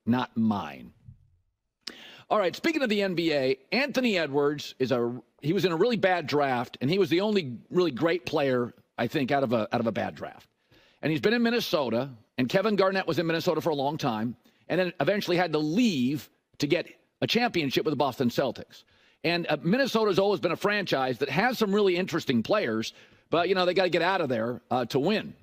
not mine. All right, speaking of the NBA, Anthony Edwards he was in a really bad draft, and he was the only really great player, I think, out of a bad draft. And he's been in Minnesota, and Kevin Garnett was in Minnesota for a long time, and then eventually had to leave to get a championship with the Boston Celtics. And Minnesota's always been a franchise that has some really interesting players, but, they got to get out of there to win.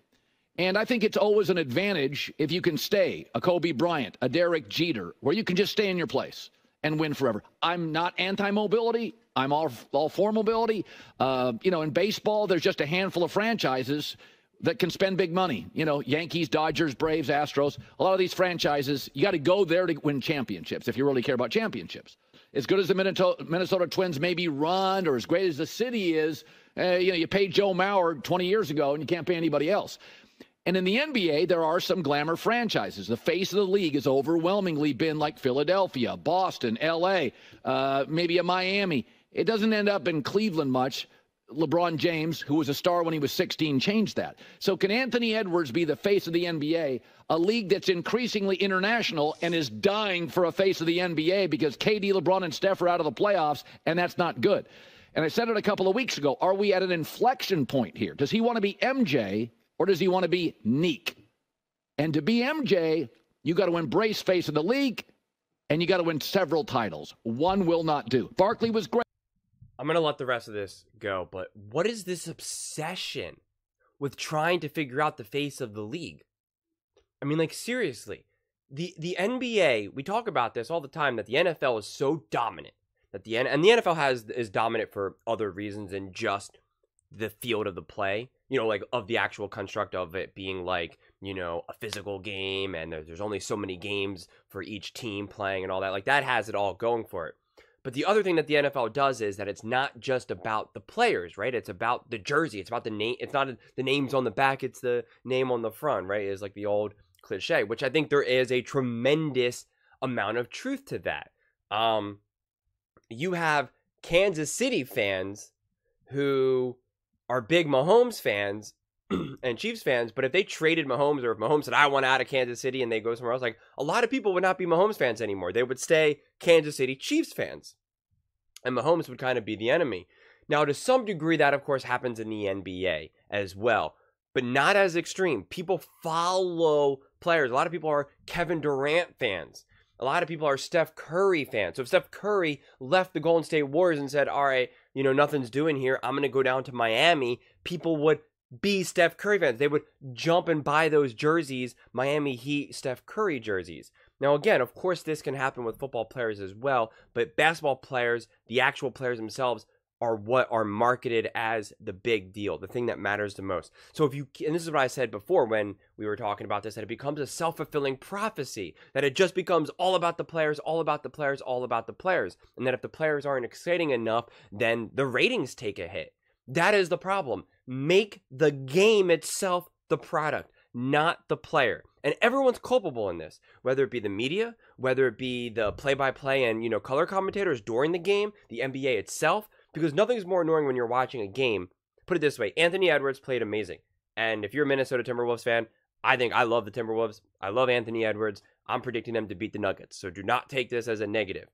And I think it's always an advantage if you can stay a Kobe Bryant, a Derek Jeter, where you can just stay in your place and win forever. I'm not anti-mobility. I'm all for mobility. In baseball, there's just a handful of franchises that can spend big money. Yankees, Dodgers, Braves, Astros. A lot of these franchises, you got to go there to win championships if you really care about championships. As good as the Minnesota Twins maybe run, or as great as the city is, you paid Joe Mauer 20 years ago, and you can't pay anybody else. And in the NBA, there are some glamour franchises. The face of the league has overwhelmingly been like Philadelphia, Boston, L.A., maybe a Miami. It doesn't end up in Cleveland much. LeBron James, who was a star when he was 16, changed that. So can Anthony Edwards be the face of the NBA, a league that's increasingly international and is dying for a face of the NBA because KD, LeBron, and Steph are out of the playoffs, and that's not good. And I said it a couple of weeks ago. Are we at an inflection point here? Does he want to be MJ? Or does he want to be Neek? And to be MJ, you got to embrace face of the league, and you got to win several titles. One will not do. Barkley was great. I'm going to let the rest of this go, but what is this obsession with trying to figure out the face of the league? I mean, seriously, the NBA, we talk about this all the time, that the NFL is so dominant, and the NFL is dominant for other reasons than just the field of the play. Of the actual construct of it being a physical game, and there's only so many games for each team playing and all that. That has it all going for it. But the other thing that the NFL does is that it's not just about the players, right? It's about the jersey. It's about the name. It's not the names on the back. It's the name on the front, right? It's like the old cliche, which I think there is a tremendous amount of truth to that. You have Kansas City fans who are big Mahomes fans and Chiefs fans, but if they traded Mahomes, or if Mahomes said, I want out of Kansas City, and they go somewhere else, a lot of people would not be Mahomes fans anymore. They would stay Kansas City Chiefs fans. And Mahomes would kind of be the enemy. Now, to some degree, that, of course, happens in the NBA as well, but not as extreme. People follow players. A lot of people are Kevin Durant fans. A lot of people are Steph Curry fans. So if Steph Curry left the Golden State Warriors and said, all right, nothing's doing here, I'm going to go down to Miami, people would be Steph Curry fans. They would jump and buy those jerseys, Miami Heat Steph Curry jerseys. Now, again, of course, this can happen with football players as well, but basketball players, the actual players themselves, are what are marketed as the big deal, the thing that matters the most. So and this is what I said before when we were talking about this, that it becomes a self-fulfilling prophecy, that it just becomes all about the players, all about the players, all about the players. And that if the players aren't exciting enough, then the ratings take a hit. That is the problem. Make the game itself the product, not the player. And everyone's culpable in this, whether it be the media, whether it be the play-by-play and, color commentators during the game, the NBA itself, because nothing's more annoying when you're watching a game. Put it this way, Anthony Edwards played amazing. And if you're a Minnesota Timberwolves fan, I love the Timberwolves. I love Anthony Edwards. I'm predicting them to beat the Nuggets. So do not take this as a negative.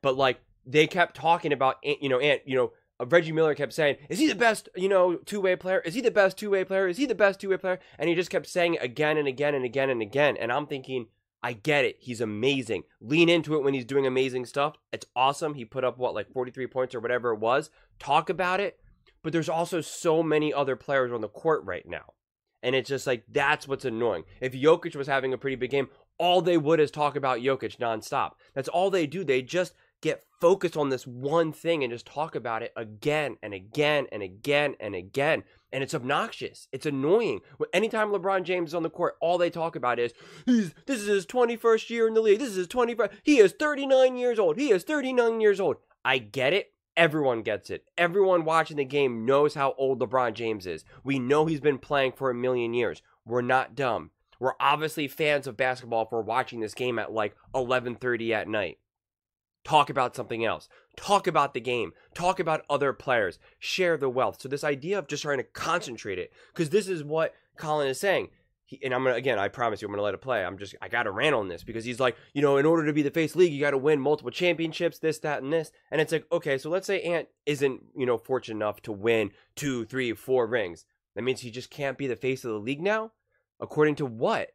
But they kept talking about, Reggie Miller kept saying, is he the best, two-way player? Is he the best two-way player? Is he the best two-way player? And he just kept saying it again and again and again and again. And I'm thinking, I get it. He's amazing. Lean into it when he's doing amazing stuff. It's awesome. He put up, 43 points or whatever it was. Talk about it. But there's also so many other players on the court right now. And it's just that's what's annoying. If Jokic was having a pretty big game, all they would is talk about Jokic nonstop. That's all they do. They just get focused on this one thing and just talk about it again and again and again and again. And it's obnoxious. It's annoying. Anytime LeBron James is on the court, all they talk about is, this is his 21st year in the league. This is his 21st. He is 39 years old. He is 39 years old. I get it. Everyone gets it. Everyone watching the game knows how old LeBron James is. We know he's been playing for a million years. We're not dumb. We're obviously fans of basketball if we're watching this game at 11:30 at night. Talk about something else. Talk about the game. Talk about other players. Share the wealth. So this idea of just trying to concentrate it, because this is what Colin is saying. and I'm gonna, again, I promise you, I'm gonna let it play. I gotta rant on this because he's like, in order to be the face of the league, you gotta win multiple championships, this, that, and this. And it's like, okay, so let's say Ant isn't, fortunate enough to win 2, 3, 4 rings. That means he just can't be the face of the league now? According to what?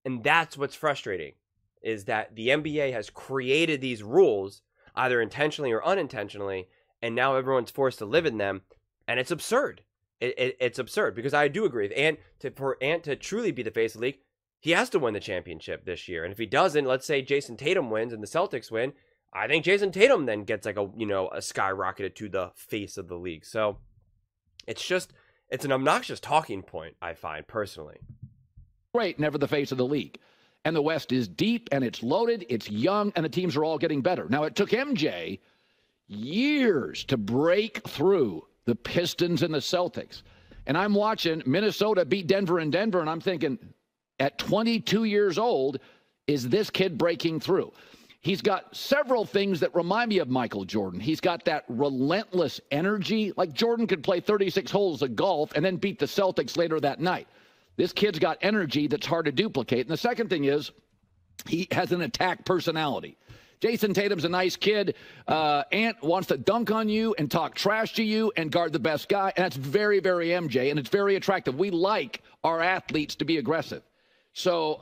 And that's what's frustrating, is that the NBA has created these rules, either intentionally or unintentionally, and now everyone's forced to live in them, and it's absurd. It's absurd, because I do agree with Ant. For Ant to truly be the face of the league, he has to win the championship this year. And if he doesn't, let's say Jason Tatum wins and the Celtics win, I think Jason Tatum then gets like a skyrocketed to the face of the league. So it's an obnoxious talking point, I find, personally. Great, never the face of the league. And the West is deep, and it's loaded, it's young, and the teams are all getting better. Now, it took MJ years to break through the Pistons and the Celtics. And I'm watching Minnesota beat Denver in Denver, and I'm thinking, at 22 years old, is this kid breaking through? He's got several things that remind me of Michael Jordan. He's got that relentless energy. Like Jordan could play 36 holes of golf and then beat the Celtics later that night. This kid's got energy that's hard to duplicate. And the second thing is, he has an attack personality. Jason Tatum's a nice kid. Ant wants to dunk on you and talk trash to you and guard the best guy. And that's very, very MJ, and it's very attractive. We like our athletes to be aggressive. So,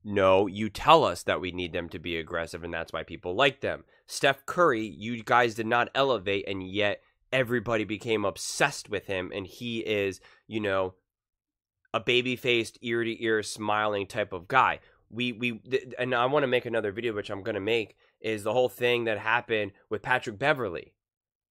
no, you tell us that we need them to be aggressive, and that's why people like them. Steph Curry, you guys did not elevate, and yet everybody became obsessed with him, and he is, a baby-faced, ear-to-ear, smiling type of guy. And I want to make another video, which I'm going to make, is the whole thing that happened with Patrick Beverley.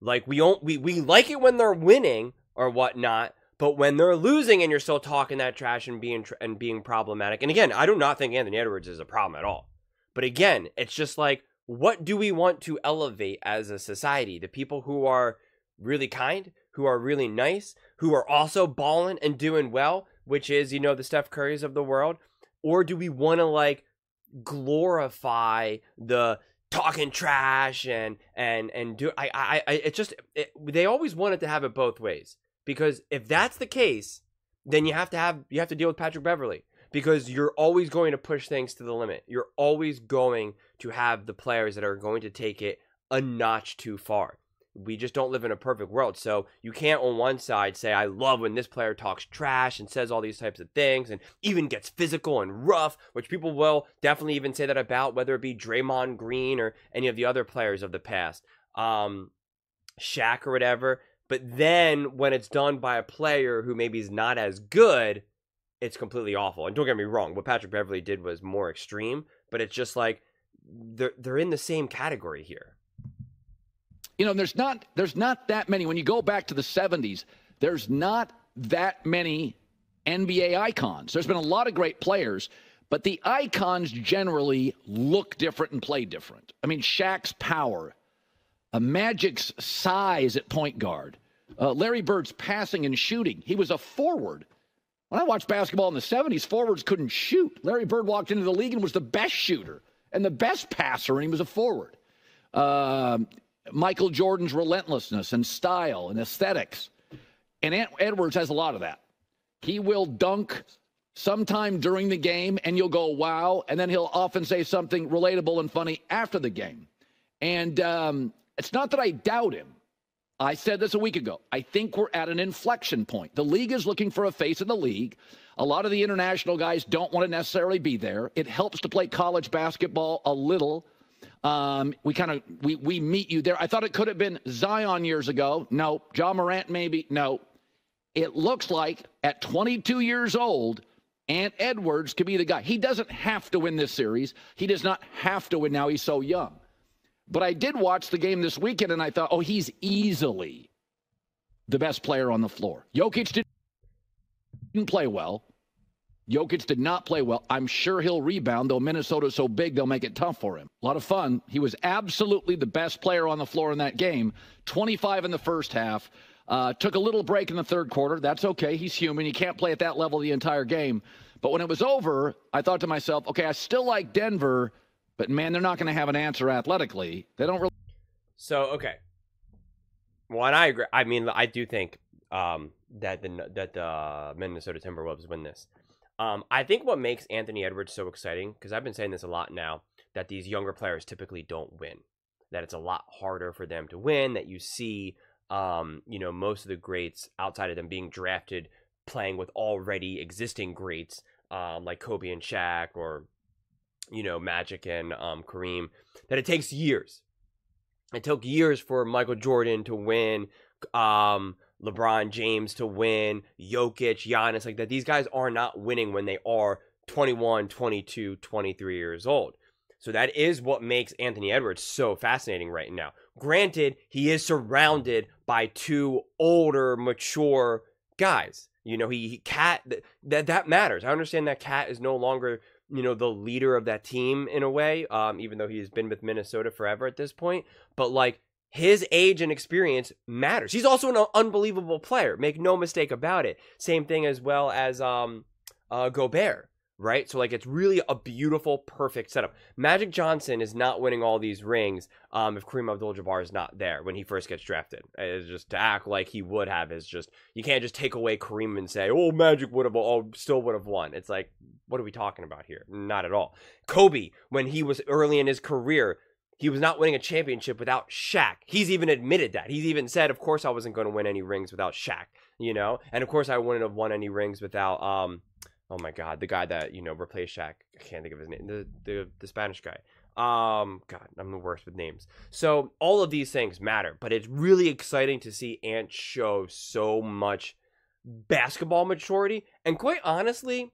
Like, we like it when they're winning or whatnot, but when they're losing and you're still talking that trash and being problematic. And again, I do not think Anthony Edwards is a problem at all. But again, it's just like, what do we want to elevate as a society? The people who are really kind, who are really nice, who are also balling and doing well, which is, the Steph Currys of the world. Or do we want to glorify the talking trash and do they always wanted to have it both ways, because if that's the case, then you have to deal with Patrick Beverley, because you're always going to push things to the limit. You're always going to have the players that are going to take it a notch too far. We just don't live in a perfect world. So you can't on one side say, I love when this player talks trash and says all these types of things and even gets physical and rough, which people will definitely even say that about, whether it be Draymond Green or any of the other players of the past, Shaq or whatever. But then when it's done by a player who maybe is not as good, it's completely awful. And don't get me wrong, what Patrick Beverley did was more extreme, but it's just like they're in the same category here. There's not that many. When you go back to the 70s, there's not that many NBA icons. There's been a lot of great players, but the icons generally look different and play different. I mean, Shaq's power, Magic's size at point guard, Larry Bird's passing and shooting. He was a forward. When I watched basketball in the 70s, forwards couldn't shoot. Larry Bird walked into the league and was the best shooter and the best passer, and he was a forward. Michael Jordan's relentlessness and style and aesthetics. And Edwards has a lot of that. He will dunk sometime during the game, and you'll go, wow, and then he'll often say something relatable and funny after the game. And it's not that I doubt him. I said this a week ago. I think we're at an inflection point. The league is looking for a face of the league. A lot of the international guys don't want to necessarily be there. It helps to play college basketball a little. We meet you there. I thought it could have been Zion years ago. No. Ja Morant maybe. No. It looks like at 22 years old, Ant Edwards could be the guy. He doesn't have to win this series. He does not have to win now. He's so young. But I did watch the game this weekend, and I thought, he's easily the best player on the floor. Jokic didn't play well. Jokic did not play well. I'm sure he'll rebound, though Minnesota's so big they'll make it tough for him. A lot of fun. He was absolutely the best player on the floor in that game. 25 in the first half. Took a little break in the third quarter. That's okay. He's human. He can't play at that level the entire game. But when it was over, I thought to myself, okay, I still like Denver, but, man, they're not going to have an answer athletically. They don't really. So, okay. Well, and I agree. I mean, I do think that the Minnesota Timberwolves win this. I think what makes Anthony Edwards so exciting, because I've been saying this a lot now, that these younger players typically don't win, that it's a lot harder for them to win, that you see, most of the greats outside of them being drafted playing with already existing greats, like Kobe and Shaq, or, Magic and Kareem, that it takes years. It took years for Michael Jordan to win, LeBron James to win, Jokic, Giannis, like that. These guys are not winning when they are 21, 22, 23 years old. So that is what makes Anthony Edwards so fascinating right now. Granted, he is surrounded by two older, mature guys. Cat, that matters. I understand that Cat is no longer, the leader of that team in a way, even though he's been with Minnesota forever at this point. But like, his age and experience matters. He's also an unbelievable player. Make no mistake about it. Same thing as well as Gobert, right? So like, it's really a beautiful, perfect setup. Magic Johnson is not winning all these rings if Kareem Abdul-Jabbar is not there when he first gets drafted. It's just to act like he would have is just, you can't just take away Kareem and say, oh, Magic still would have won. It's like, what are we talking about here? Not at all. Kobe, when he was early in his career, he was not winning a championship without Shaq. He's even admitted that. He's even said, of course I wasn't going to win any rings without Shaq, And of course I wouldn't have won any rings without, oh my God, the guy that, replaced Shaq. I can't think of his name. The Spanish guy. God, I'm the worst with names. So all of these things matter, but it's really exciting to see Ant show so much basketball maturity. And quite honestly,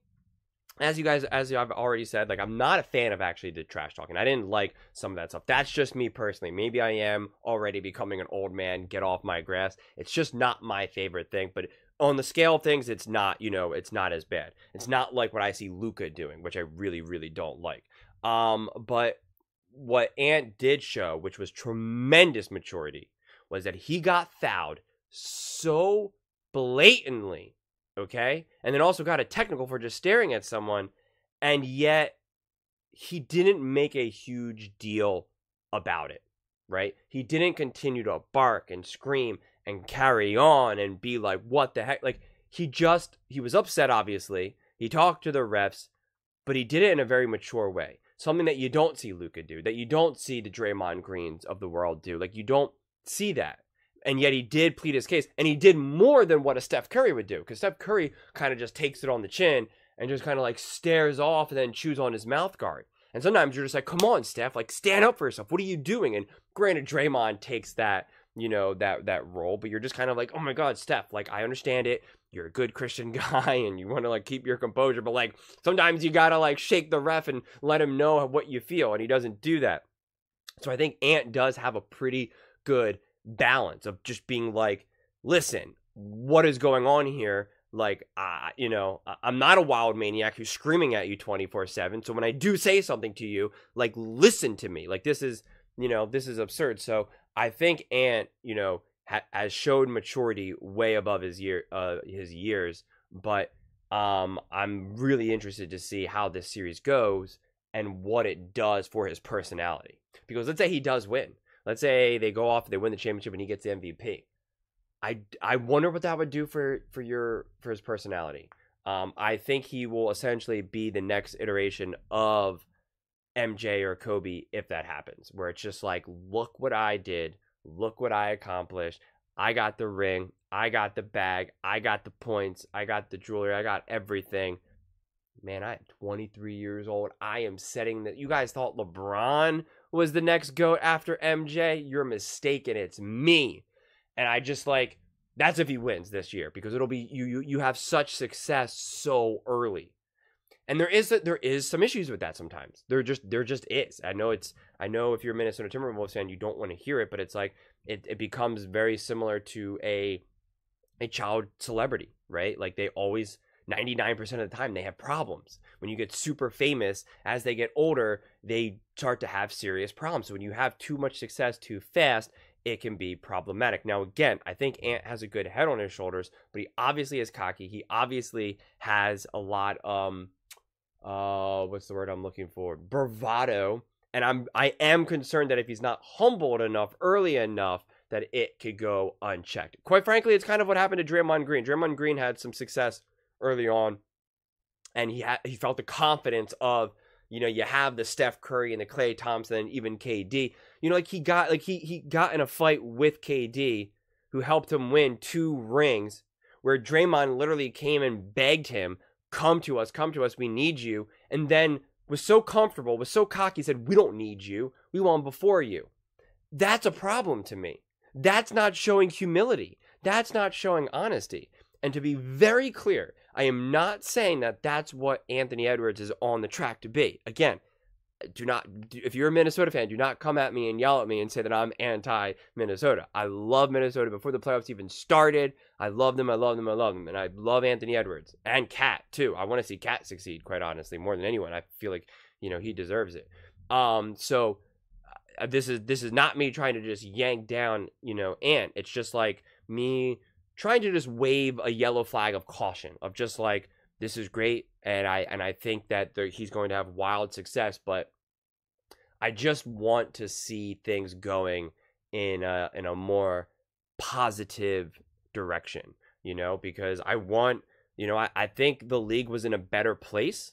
as I've already said, like, I'm not a fan of actually the trash talking. I didn't like some of that stuff. That's just me personally. Maybe I am already becoming an old man. Get off my grass. It's just not my favorite thing. But on the scale of things, it's not, it's not as bad. It's not like what I see Luka doing, which I really, really don't like. But what Ant did show, which was tremendous maturity, was that he got fouled so blatantly. Okay, and then also got a technical for just staring at someone, and yet he didn't make a huge deal about it, right? He didn't continue to bark and scream and carry on and be like, what the heck? Like, he was upset, obviously. He talked to the refs, but he did it in a very mature way. Something that you don't see Luka do, that you don't see the Draymond Greens of the world do. Like, you don't see that. And yet he did plead his case, and he did more than what a Steph Curry would do, because Steph Curry kind of just takes it on the chin and just kind of like stares off and then chews on his mouth guard. And sometimes you're just like, come on, Steph, like, stand up for yourself. What are you doing? And granted, Draymond takes that, that role, but you're just kind of like, oh my God, Steph, like, I understand it. You're a good Christian guy and you want to like keep your composure, but like, sometimes you got to like shake the ref and let him know what you feel. And he doesn't do that. So I think Ant does have a pretty good balance of just being like, listen, what is going on here? Like, I'm not a wild maniac who's screaming at you 24/7. So when I do say something to you, like, listen to me. Like, this is absurd. So I think Ant, has showed maturity way above his years. But I'm really interested to see how this series goes and what it does for his personality. Because let's say he does win. Let's say they go off, they win the championship, and he gets the MVP. I wonder what that would do for his personality. I think he will essentially be the next iteration of MJ or Kobe if that happens, where it's just like, look what I did, look what I accomplished. I got the ring, I got the bag, I got the points, I got the jewelry, I got everything. Man, I'm 23 years old. I am setting that. You guys thought LeBron was the next GOAT after MJ? You're mistaken. It's me. And I just like, that's if he wins this year, because it'll be you have such success so early. And there is some issues with that sometimes. There just is. I know if you're a Minnesota Timberwolves fan, you don't want to hear it, but it's like it becomes very similar to a child celebrity, right? Like, they always, 99% of the time, they have problems. When you get super famous, as they get older, they start to have serious problems. So when you have too much success too fast, it can be problematic. Now, again, I think Ant has a good head on his shoulders, but he obviously is cocky. He obviously has a lot, what's the word I'm looking for? Bravado. And I am concerned that if he's not humbled enough early enough, that it could go unchecked. Quite frankly, it's kind of what happened to Draymond Green. Draymond Green had some success early on, and he felt the confidence of, you have the Steph Curry and the Klay Thompson and even KD. He got in a fight with KD, who helped him win 2 rings, where Draymond literally came and begged him, come to us, we need you, and then was so comfortable, was so cocky, said, we don't need you, we won before you. That's a problem to me. That's not showing humility. That's not showing honesty. And to be very clear, I am not saying that that's what Anthony Edwards is on the track to be. Again, if you're a Minnesota fan, do not come at me and yell at me and say that I'm anti-Minnesota. I love Minnesota before the playoffs even started. I love them. And I love Anthony Edwards and Cat too. I want to see Cat succeed, quite honestly, more than anyone. I feel like, he deserves it. So this is not me trying to just yank down, Ant. It's just like me trying to just wave a yellow flag of caution, of just like, this is great, and I think that he's going to have wild success, but I just want to see things going in a more positive direction, because I want, I think the league was in a better place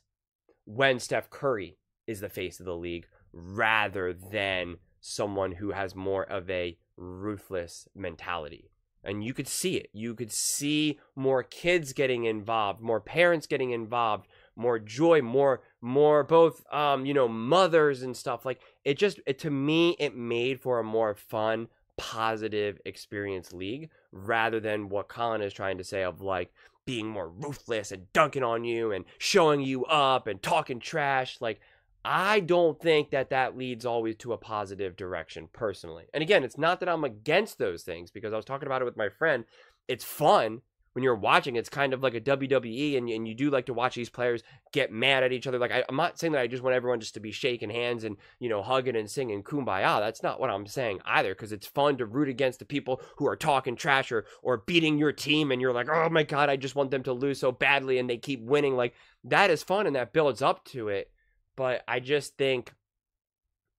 when Steph Curry is the face of the league rather than someone who has more of a ruthless mentality. And you could see it. You could see more kids getting involved, more parents getting involved, more joy, more both, mothers and stuff. Like, to me, it made for a more fun, positive experience league rather than what Colin is trying to say of like being more ruthless and dunking on you and showing you up and talking trash. Like, I don't think that leads always to a positive direction, personally. And again, it's not that I'm against those things, because I was talking about it with my friend. It's fun when you're watching. It's kind of like a WWE, and you do like to watch these players get mad at each other. Like, I'm not saying that I just want everyone just to be shaking hands and, hugging and singing Kumbaya. That's not what I'm saying either, because it's fun to root against the people who are talking trash or beating your team, and you're like, oh my God, I just want them to lose so badly, and they keep winning. Like, that is fun, and that builds up to it. But I just think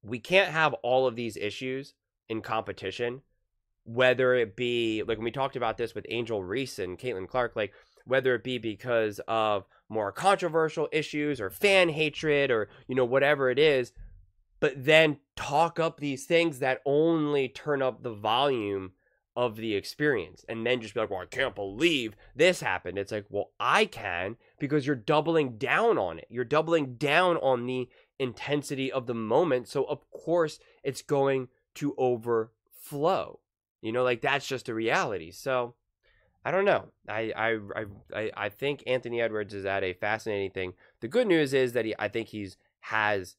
we can't have all of these issues in competition, whether it be, like when we talked about this with Angel Reese and Caitlin Clark, like whether it be because of more controversial issues or fan hatred or, whatever it is, but then talk up these things that only turn up the volume of the experience, and then just be like, well, I can't believe this happened. It's like, well, I can, because you're doubling down on it. You're doubling down on the intensity of the moment. So of course it's going to overflow, like that's just a reality. So I don't know. I think Anthony Edwards is at a fascinating thing. The good news is that I think has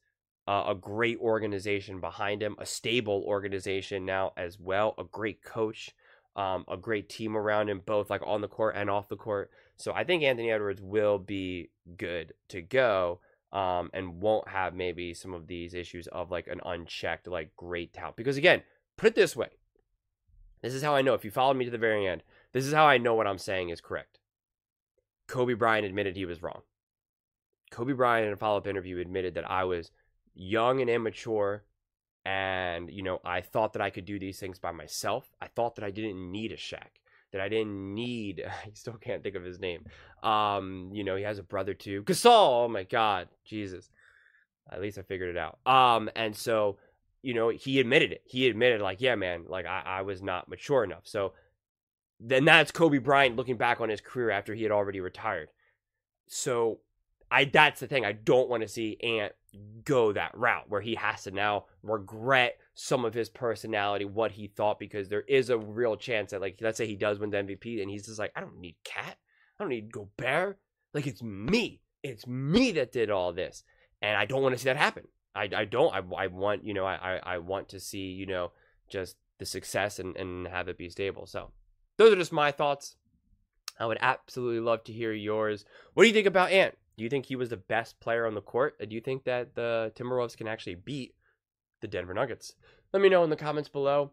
a great organization behind him, a stable organization now as well, a great coach, a great team around him, both like on the court and off the court. So I think Anthony Edwards will be good to go, and won't have maybe some of these issues of like an unchecked, like great talent. Because again, put it this way. This is how I know, if you followed me to the very end, this is how I know what I'm saying is correct. Kobe Bryant admitted he was wrong. Kobe Bryant in a follow-up interview admitted that I was young and immature, and I thought that I could do these things by myself. I thought that I didn't need a Shaq, that I didn't need, I still can't think of his name. He has a brother too, Gasol. Oh my God, Jesus. At least I figured it out. And so, he admitted it. He admitted, like, yeah, man, like I was not mature enough. So then that's Kobe Bryant looking back on his career after he had already retired. So that's the thing. I don't want to see Ant go that route where he has to now regret some of his personality, what he thought, because there is a real chance that, like, let's say he does win the MVP and he's just like, I don't need Cat. I don't need Gobert. Like, it's me. It's me that did all this. And I don't want to see that happen. I don't. I want, I want to see, just the success and have it be stable. So those are just my thoughts. I would absolutely love to hear yours. What do you think about Ant? Do you think he was the best player on the court? Do you think that the Timberwolves can actually beat the Denver Nuggets? Let me know in the comments below.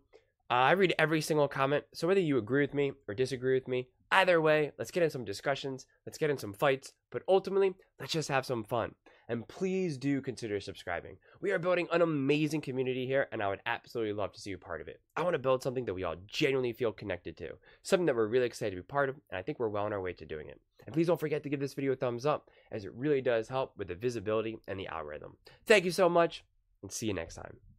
I read every single comment, so whether you agree with me or disagree with me, either way, let's get in some discussions, let's get in some fights, but ultimately, let's just have some fun. And please do consider subscribing. We are building an amazing community here, and I would absolutely love to see you part of it. I want to build something that we all genuinely feel connected to, something that we're really excited to be part of, and I think we're well on our way to doing it. And please don't forget to give this video a thumbs up, as it really does help with the visibility and the algorithm. Thank you so much, and see you next time.